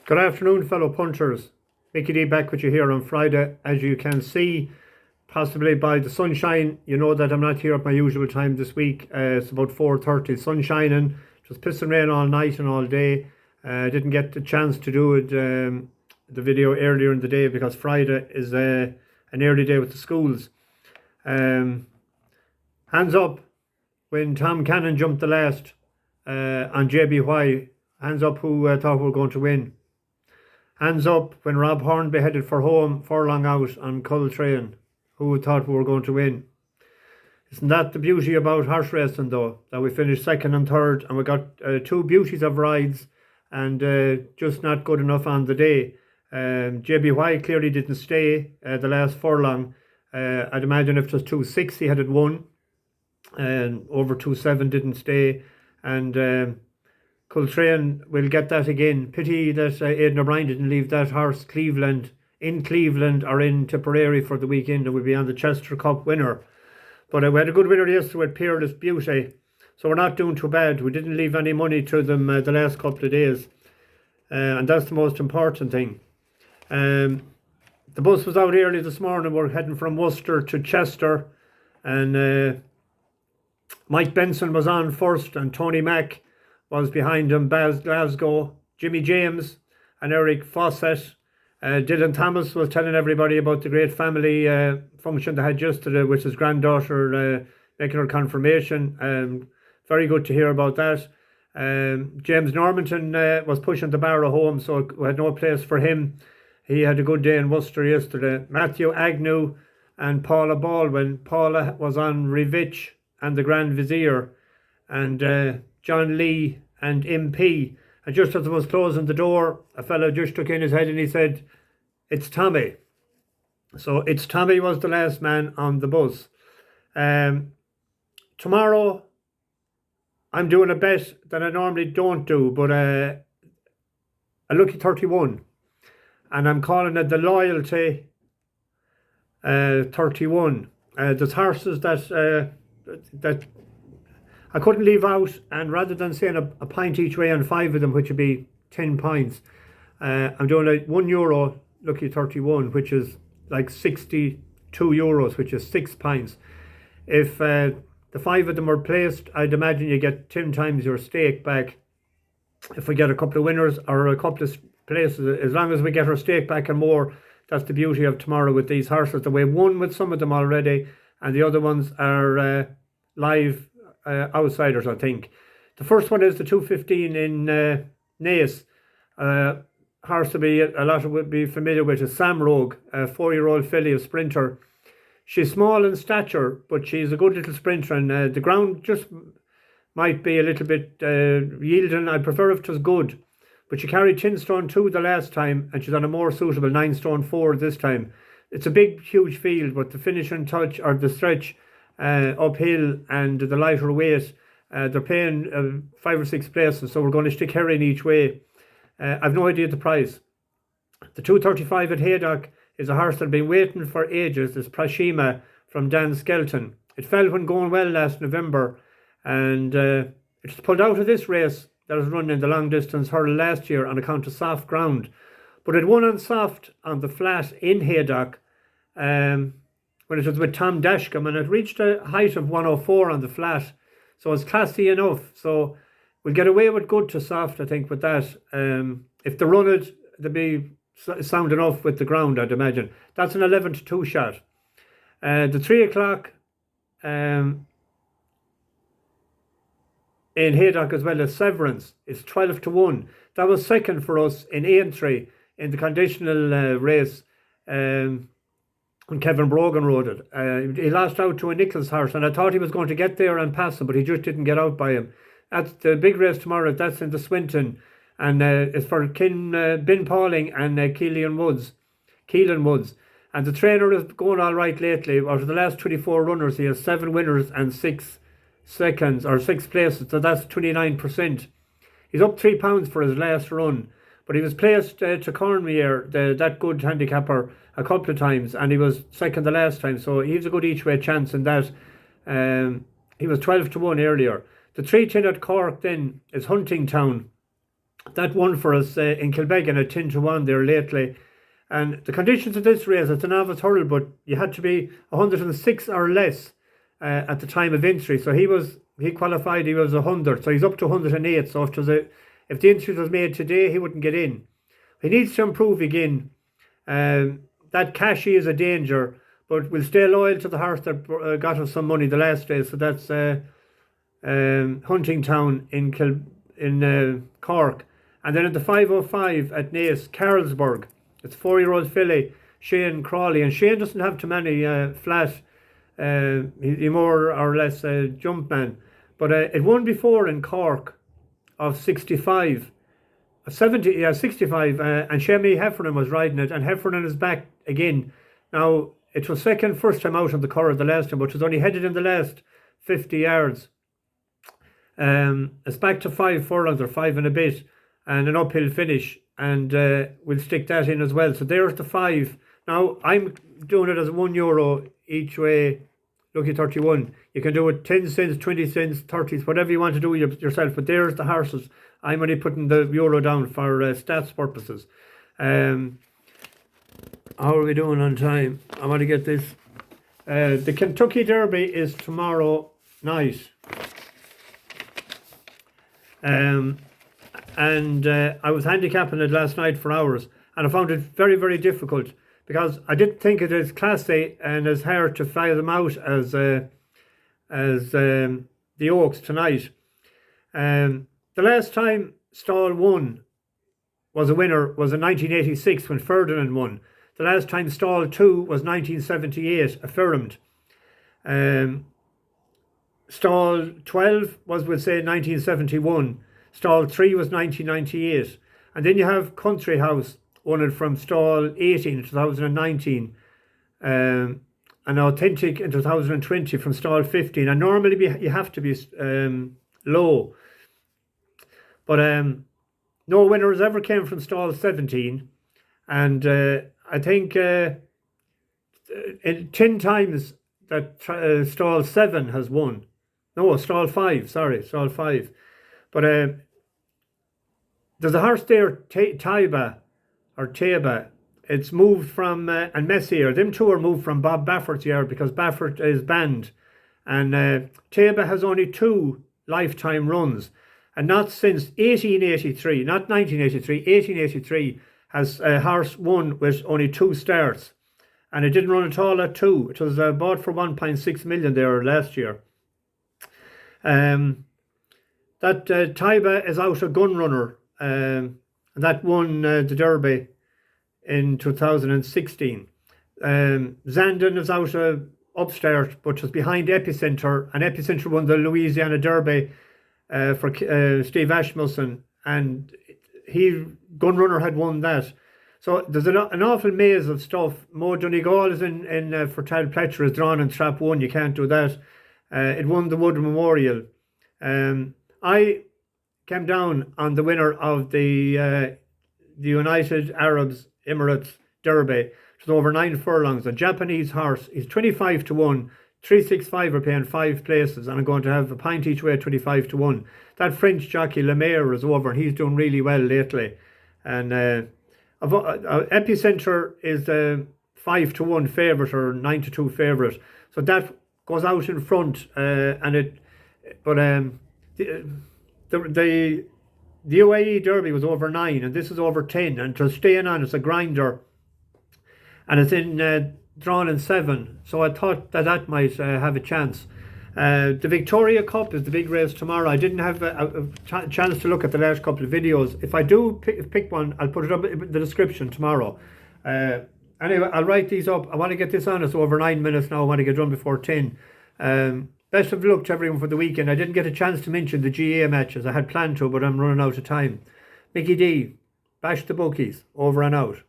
Good afternoon, fellow punchers. Mickey D back with you here on Friday. As you can see, possibly by the sunshine, you know that I'm not here at my usual time this week. It's about 4:30, sun shining, just pissing rain all night and all day. Didn't get the chance to do it, the video earlier in the day because Friday is an early day with the schools. Hands up when Tom Cannon jumped the last on JBY. Hands up who thought we were going to win. Hands up when Rob Hornby headed for home, furlong out on Coltrane. Who thought we were going to win? Isn't that the beauty about horse racing though? That we finished second and third and we got two beauties of rides and just not good enough on the day. JBY clearly didn't stay the last furlong. I'd imagine if it was 260 had it won. And over 2.7 didn't stay. And Coltrane will get that again. Pity that Aidan O'Brien didn't leave that horse in Cleveland or in Tipperary for the weekend and will be on the Chester Cup winner. But we had a good winner yesterday with Peerless Beauty. So we're not doing too bad. We didn't leave any money to them the last couple of days. And that's the most important thing. The bus was out early this morning. We're heading from Worcester to Chester. And Mike Benson was on first and Tony Mack was behind him, Baz Glasgow, Jimmy James and Eric Fawcett. Dylan Thomas was telling everybody about the great family function they had yesterday with his granddaughter making her confirmation. Very good to hear about that. James Normanton was pushing the barrow home, so we had no place for him. He had a good day in Worcester yesterday. Matthew Agnew and Paula Baldwin. Paula was on Rivich and the Grand Vizier. And John Lee and MP. And just as I was closing the door, a fellow just took in his head and he said, "It's Tommy." So It's Tommy was the last man on the bus. Tomorrow, I'm doing a bet that I normally don't do, but a lucky 31. And I'm calling it the Loyalty 31. There's horses that I couldn't leave out, and rather than saying a pint each way on 5 of them, which would be 10 pints, I'm doing like €1 lucky 31, which is like €62, which is 6 pints. If the 5 of them are placed, I'd imagine you get 10 times your stake back. If we get a couple of winners or a couple of places, as long as we get our stake back and more, that's the beauty of tomorrow with these horses. The way won with some of them already, and the other ones are live outsiders, I think. The first one is the 215 in Naas. Horse to be a lot of would be familiar with is Samrogue, a 4-year-old filly, a sprinter. She's small in stature, but she's a good little sprinter, and the ground just might be a little bit yielding. I'd prefer if it was good, but she carried 10 stone 2 the last time, and she's on a more suitable 9 stone 4 this time. It's a big, huge field, but the finishing touch or the stretch uphill and the lighter weight, they're paying 5 or 6 places, so we're going to stick her in each way. I've no idea the price. The 235 at Haydock is a horse that I've been waiting for ages. It's Proshema from Dan Skelton. It fell when going well last November, and it's pulled out of this race that was run in the long distance hurdle last year on account of soft ground, but it won on soft on the flat in Haydock when it was with Tom Dashcombe, and it reached a height of 104 on the flat, so it's classy enough. So we'll get away with good to soft, I think, with that. If they run it, they'll be sound enough with the ground, I'd imagine. That's an 11-2 shot. The 3 o'clock in Haydock as well as Severence is 12-1. That was second for us in Aintree in the conditional race. When Kevin Brogan rode it. He lost out to a Nichols horse, and I thought he was going to get there and pass him, but he just didn't get out by him. That's the big race tomorrow. That's in the Swinton, and it's for Ben Pauling and Keelan Woods. And the trainer is going all right lately. Out of the last 24 runners, he has 7 winners and 6 seconds or 6 places, so that's 29%. He's up £3 for his last run. But he was placed to Cormier, that good handicapper, a couple of times, and he was second the last time, so he's a good each-way chance in that. He was 12-1 earlier. The 310 at Cork then is Huntingtown. that won for us in Kilbeggan at 10-1 there lately. And the conditions of this race, it's a novice hurdle, but you had to be 106 or less at the time of entry. So he qualified, he was 100, so he's up to 108. So if the entry was made today, he wouldn't get in. He needs to improve again. That Cashy is a danger, but we'll stay loyal to the horse that got us some money the last day. So that's Huntingtown in Cork. And then at the 5:05 at Naas, Karlsberg. It's 4-year-old filly, Shane Crawley. And Shane doesn't have too many flat, he more or less a jump man. But it won before in Cork of 65. 65, and Shemi Heffernan was riding it, and Heffernan is back again. Now, it was first time out on the Curragh the last time, but it was only headed in the last 50 yards. It's back to 5 furlongs or 5 and a bit, and an uphill finish, and we'll stick that in as well. So there's the 5. Now, I'm doing it as €1 each way, Lucky 31. You can do it 10 cents, 20 cents, 30s, whatever you want to do yourself, but there's the horses. I'm only putting the euro down for stats purposes. How are we doing on time? I want to get this. The Kentucky Derby is tomorrow night. And I was handicapping it last night for hours, and I found it very, very difficult because I didn't think it as classy and as hard to file them out as the Oaks tonight. The last time Stall 1 was a winner was in 1986 when Ferdinand won. The last time Stall 2 was 1978, affirmed. Stall 12 was, we'll say, 1971. Stall 3 was 1998. And then you have Country House, won it from Stall 18 in 2019. An Authentic in 2020 from Stall 15. And normally you have to be low. But no winners ever came from Stall 17. And I think 10 times that Stall 7 has won. No, Stall 5, Stall 5. But there's a horse there, Taiba. It's moved from, and Messier, them two are moved from Bob Baffert's yard because Baffert is banned. And Taiba has only 2 lifetime runs. And not since 1883, not 1983, 1883 has a horse won with only 2 starts. And it didn't run at all at 2. It was bought for 1.6 million there last year. That Taiba is out a gun runner. That won the Derby in 2016. Zandon is out a upstart, but was behind Epicenter. And Epicenter won the Louisiana Derby for Steve Ashmussen, and gun runner had won that. So there's an awful maze of stuff. Mo Donegal is in for Tal Pletcher is drawn in Trap 1. You can't do that. It won the Wood Memorial. I came down on the winner of the United Arab Emirates Derby. It was over 9 furlongs. A Japanese horse. He's 25-1. 365 are paying 5 places, and I'm going to have a pint each way, 25-1. That French jockey Lemaire is over, and he's doing really well lately. And Epicenter is a 5-1 favourite or 9-2 favourite, so that goes out in front. The UAE Derby was over 9, and this is over 10, and to staying on, it's a grinder, and it's in drawn in 7, so I thought that might have a chance. The Victoria Cup is the big race tomorrow. I didn't have a chance to look at the last couple of videos. If I do pick one, I'll put it up in the description tomorrow. Anyway, I'll write these up. I want to get this on. It's over 9 minutes now. I want to get done before 10. Best of luck to everyone for the weekend. I didn't get a chance to mention the GA matches. I had planned to, but I'm running out of time. Mickey D, bash the bookies. Over and out.